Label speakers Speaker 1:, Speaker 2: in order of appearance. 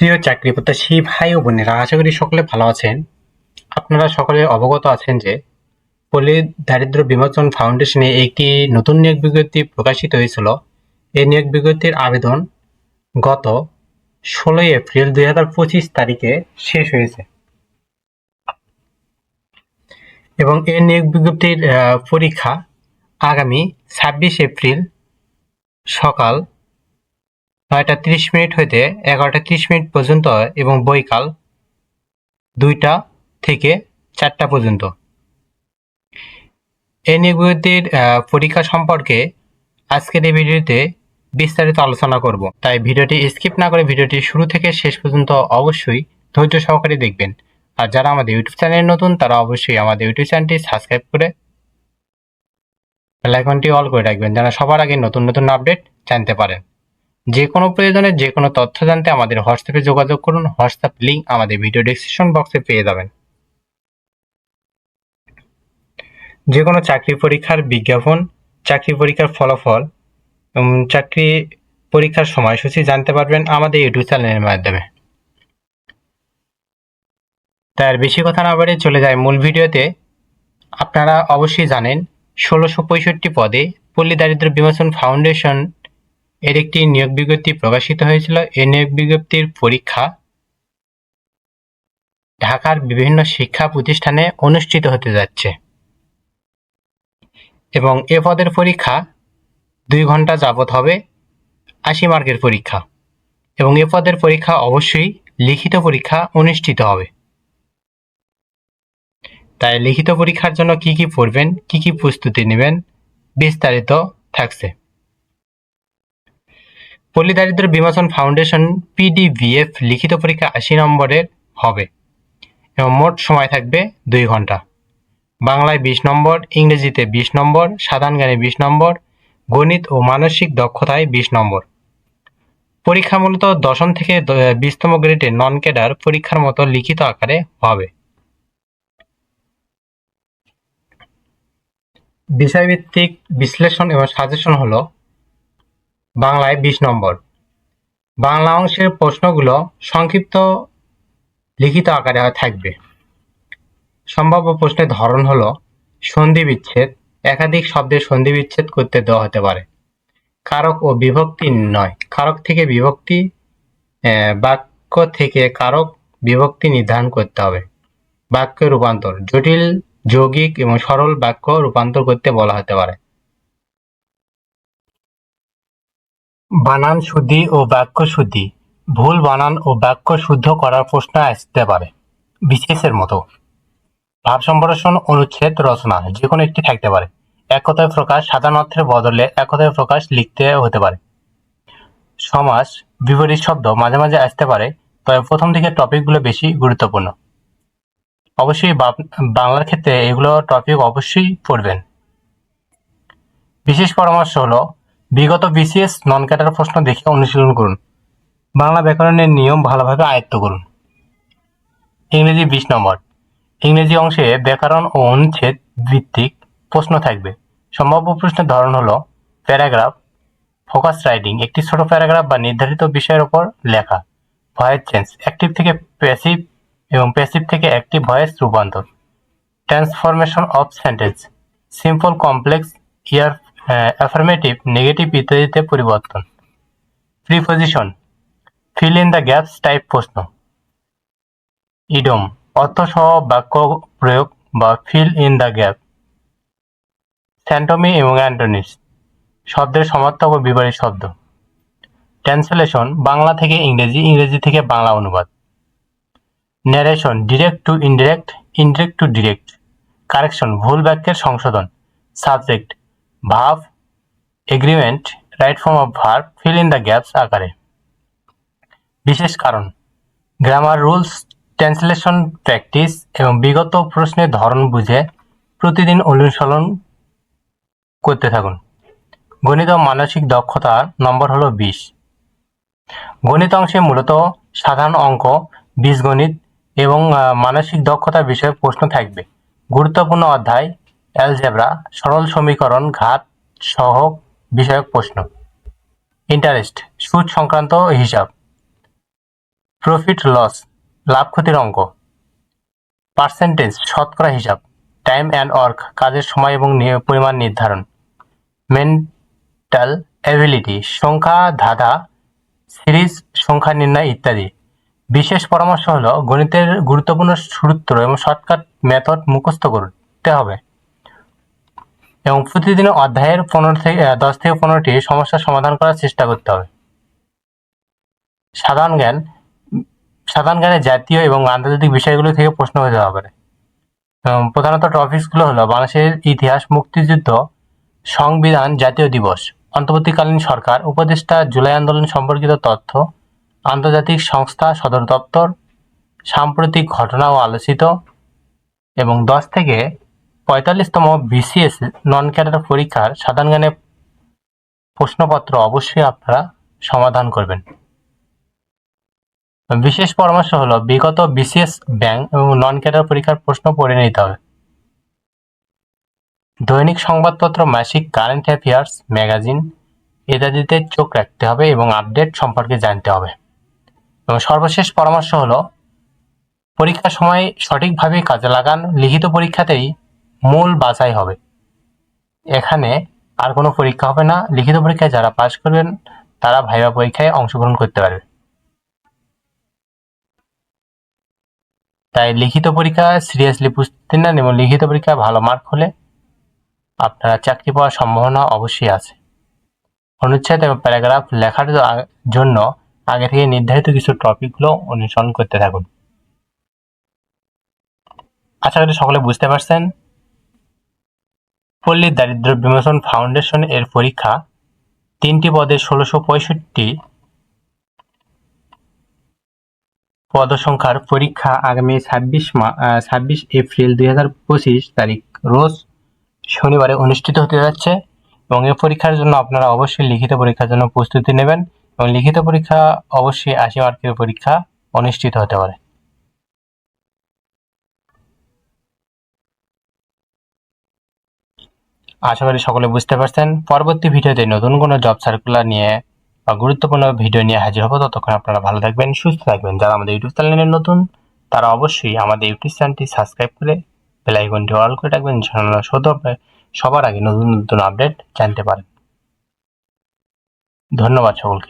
Speaker 1: প্রিয় চাকরি প্রত্যাশী ভাই ও বোনেরা, আশা করি সকলে ভালো আছেন। আপনারা সকলে অবগত আছেন যে পল্লী দারিদ্র বিমোচন ফাউন্ডেশনে একটি নতুন নিয়োগ বিজ্ঞপ্তি প্রকাশিত হয়েছিল। এই নিয়োগ বিজ্ঞপ্তির আবেদন গত 16 এপ্রিল 2025 তারিখে শেষ হয়েছে এবং এই নিয়োগ বিজ্ঞপ্তির পরীক্ষা আগামী 26 এপ্রিল সকাল 9টা 30 মিনিট হইতে 11টা 30 মিনিট পর্যন্ত এবং বৈকাল 2টা থেকে 4টা পর্যন্ত। এই নিয়োগ বিজ্ঞপ্তির পরীক্ষা সম্পর্কে আজকের এই ভিডিওতে বিস্তারিত আলোচনা করব, তাই ভিডিওটি স্কিপ না করে ভিডিওটি শুরু থেকে শেষ পর্যন্ত অবশ্যই ধৈর্য সহকারে দেখবেন। আর যারা আমাদের ইউটিউব চ্যানেলে নতুন তারা অবশ্যই আমাদের ইউটিউব চ্যানেলটি সাবস্ক্রাইব করে বেল আইকনটি অল করে রাখবেন, যেন সবার আগে নতুন নতুন আপডেট জানতে পারেন। যে কোনো প্রয়োজনে যে কোনো তথ্য জানতে আমাদের হোয়াটসঅ্যাপে যোগাযোগ করুন। হোয়াটসঅ্যাপ লিঙ্ক আমাদের ভিডিও ডেসক্রিপশন বক্সে পেয়ে যাবেন। যে কোনো চাকরি পরীক্ষার বিজ্ঞাপন, চাকরি পরীক্ষার ফলাফল এবং চাকরি পরীক্ষার সময়সূচি জানতে পারবেন আমাদের ইউটিউব চ্যানেলের মাধ্যমে। তাই আর বেশি কথা না বাড়িয়ে চলে যায় মূল ভিডিওতে। আপনারা অবশ্যই জানেন 1665 পদে পল্লী দারিদ্র বিমোচন ফাউন্ডেশন এর একটি নিয়োগ বিজ্ঞপ্তি প্রকাশিত হয়েছিল। এই নিয়োগ বিজ্ঞপ্তির পরীক্ষা ঢাকার বিভিন্ন শিক্ষা প্রতিষ্ঠানে অনুষ্ঠিত হতে যাচ্ছে এবং এ পদের পরীক্ষা 2 ঘন্টা যাবত হবে। 80 মার্কের পরীক্ষা এবং এ পদের পরীক্ষা অবশ্যই লিখিত পরীক্ষা অনুষ্ঠিত হবে। তাই লিখিত পরীক্ষার জন্য কি কি পড়বেন, কি কি প্রস্তুতি নেবেন, বিস্তারিত থাকছে। পল্লী দারিদ্র বিমোচন ফাউন্ডেশন PDVF লিখিত পরীক্ষা 80 নম্বরের হবে এবং মোট সময় থাকবে 2 ঘন্টা। বাংলায় 20 নম্বর, ইংরেজিতে 20 নম্বর, সাধারণ জ্ঞানে 20 নম্বর, গণিত ও মানসিক দক্ষতায় 20 নম্বর। পরীক্ষা মূলত 10ম থেকে 20তম গ্রেডের নন ক্যাডার পরীক্ষার মতো লিখিত আকারে হবে। বিষয়ভিত্তিক বিশ্লেষণ এবং সাজেশন হলো বাংলায় 20 নম্বর। বাংলা অংশের প্রশ্নগুলো সংক্ষিপ্ত লিখিত আকারে থাকবে। সম্ভাব্য প্রশ্নের ধরন হলো সন্ধি বিচ্ছেদ, একাধিক শব্দের সন্ধি বিচ্ছেদ করতে দেওয়া হতে পারে। কারক ও বিভক্তি নির্ণয়, কারক থেকে বিভক্তি, বাক্য থেকে কারক বিভক্তি নির্ধারণ করতে হবে। বাক্য রূপান্তর, জটিল যৌগিক এবং সরল বাক্য রূপান্তর করতে বলা হতে পারে। বানান শুদ্ধি ও বাক্য শুদ্ধি, ভুল বানান ও বাক্য শুদ্ধ করার প্রশ্ন আসতে পারে বিশেষের মতো। ভাব সম্প্রসারণ, অনুচ্ছেদ রচনা যে কোনো একটি থাকতে পারে। এক কথায় প্রকাশ, সাধারণ অর্থের বদলে এক কথায় প্রকাশ লিখতে হতে পারে। সমাস, বিপরীত শব্দ মাঝে মাঝে আসতে পারে, তবে প্রথম দিকের টপিকগুলো বেশি গুরুত্বপূর্ণ। অবশ্যই বাংলার ক্ষেত্রে এগুলো টপিক অবশ্যই পড়বেন। বিশেষ পরামর্শ হলো বিগত BCS নন ক্যাডার প্রশ্ন দেখে অনুশীলন করুন। বাংলা ব্যাকরণের নিয়ম ভালোভাবে আয়ত্ত করুন। ইংরেজি 20 নম্বর। ইংরেজি অংশে ব্যাকরণ ও অনুচ্ছেদ ভিত্তিক প্রশ্ন থাকবে। সম্ভাব্য প্রশ্নের ধরন হলো প্যারাগ্রাফ, ফোকাস রাইটিং, একটি ছোট প্যারাগ্রাফ বা নির্ধারিত বিষয়ের উপর লেখা। ভয়েস চেঞ্জ, অ্যাক্টিভ থেকে প্যাসিভ এবং প্যাসিভ থেকে অ্যাক্টিভ ভয়েস রূপান্তর। Transformation of sentence, simple complex, affirmative, negative ইত্যাদিতে পরিবর্তন। Preposition, fill in the gaps type প্রশ্ন। ইডম, অর্থসহ বাক্য প্রয়োগ বা ফিল ইন দ্য গ্যাপ। স্যান্টমি এবং অ্যান্টোনিমস, শব্দের সমার্থক ও বিপরীত শব্দ। ট্রান্সলেশন, বাংলা থেকে ইংরেজি, ইংরেজি থেকে বাংলা অনুবাদ। Narration, direct to indirect, indirect to direct. Correction, ভুল বাক্যের সংশোধন। Subject, verb, agreement, right form of verb, fill in the gaps আকারে। বিশেষ কারণ, গ্রামার রুলস, ট্রান্সলেশন প্র্যাকটিস এবং বিগত প্রশ্নের ধরন বুঝে প্রতিদিন অনুশীলন করতে থাকুন। গণিত ও মানসিক দক্ষতা নম্বর হলো 20। গণিত অংশে মূলত সাধারণ অঙ্ক, বীজগণিত এবং মানসিক দক্ষতা বিষয়ে প্রশ্ন থাকবে। গুরুত্বপূর্ণ অধ্যায় অ্যালজেব্রা, সরল সমীকরণ, ঘাত সহ বিষয়ক প্রশ্ন। ইন্টারেস্ট, সুদ সংক্রান্ত হিসাব। প্রফিট লস লাভ ক্ষতির অঙ্ক। পার্সেন্টেজ শতকরা হিসাব। টাইম অ্যান্ড ওয়ার্ক কাজের সময় এবং পরিমাণ নির্ধারণ। মেন্টাল অ্যাবিলিটি সংখ্যা ধাঁধা সিরিজ সংখ্যা নির্ণয় ইত্যাদি। বিশেষ পরামর্শ হলো গণিতের গুরুত্বপূর্ণ সূত্র এবং শর্টকাট মেথড মুখস্থ করতে হবে এবং প্রতিদিন অধ্যায়ের 10 থেকে 15টি সমস্যার সমাধান করার চেষ্টা করতে হবে। সাধারণ জ্ঞানে জাতীয় এবং আন্তর্জাতিক বিষয়গুলো থেকে প্রশ্ন হতে পারে। প্রধানত টপিকসগুলো হলো বাংলাদেশের ইতিহাস, মুক্তিযুদ্ধ, সংবিধান, জাতীয় দিবস, অন্তর্বর্তীকালীন সরকার, উপদেষ্টা, জুলাই আন্দোলন সম্পর্কিত তথ্য, আন্তর্জাতিক সংস্থা, সদর দপ্তর, সাম্প্রতিক ঘটনা ও আলোচিত, এবং 10 থেকে 45তম বিসিএস নন ক্যাডার পরীক্ষার সাধারণ জ্ঞানের প্রশ্নপত্র অবশ্যই আপনারা সমাধান করবেন। বিশেষ পরামর্শ হলো বিগত বিসিএস ব্যাংক এবং নন ক্যাডার পরীক্ষার প্রশ্ন পড়ে নিতে হবে। দৈনিক সংবাদপত্র, মাসিক, কারেন্ট অ্যাফেয়ার্স, ম্যাগাজিন ইত্যাদিতে চোখ রাখতে হবে এবং আপডেট সম্পর্কে জানতে হবে। এবং সর্বশেষ পরামর্শ হলো পরীক্ষার সময় সঠিকভাবে কাজে লাগান। লিখিত পরীক্ষাতেই মূল বাছাই হবে, এখানে আর কোনো পরীক্ষা হবে না। লিখিত পরীক্ষায় যারা পাশ করবেন তারা ভাইভা পরীক্ষায় অংশগ্রহণ করতে পারবে। তাই লিখিত পরীক্ষা সিরিয়াসলি প্রস্তুতি নেন এবং লিখিত পরীক্ষায় ভালো মার্ক হলে আপনারা চাকরি পাওয়ার সম্ভাবনা অবশ্যই আছে। অনুচ্ছেদ এবং প্যারাগ্রাফ লেখার জন্য আগে থেকে নির্ধারিত কিছু টপিকগুলো অনুসরণ করতে থাকুন। আশা করি সকলে বুঝতে পারছেন। পল্লী দারিদ্র বিমোচন ফাউন্ডেশন এর পরীক্ষা 3টি পদে 1665 পদসংখ্যার পরীক্ষা আগামী 26 এপ্রিল 2025 তারিখ রোজ শনিবারে অনুষ্ঠিত হতে যাচ্ছে এবং এই পরীক্ষার জন্য আপনারা অবশ্যই লিখিত পরীক্ষার জন্য প্রস্তুতি নেবেন এবং লিখিত পরীক্ষা অবশ্যই 80 মার্কের পরীক্ষা অনুষ্ঠিত হতে পারে। আশা করি সকলে বুঝতে পারছেন। পরবর্তী ভিডিওতে নতুন কোনো জব সার্কুলার নিয়ে বা গুরুত্বপূর্ণ ভিডিও নিয়ে হাজির হবো। ততক্ষণ আপনারা ভালো থাকবেন, সুস্থ থাকবেন। যারা আমাদের ইউটিউব চ্যানেলে নতুন তারা অবশ্যই আমাদের ইউটিউব চ্যানেলটি সাবস্ক্রাইব করে বেল আইকনটি অল করে রাখবেন, সবার আগে নতুন নতুন আপডেট জানতে পারেন। ধন্যবাদ সকলকে।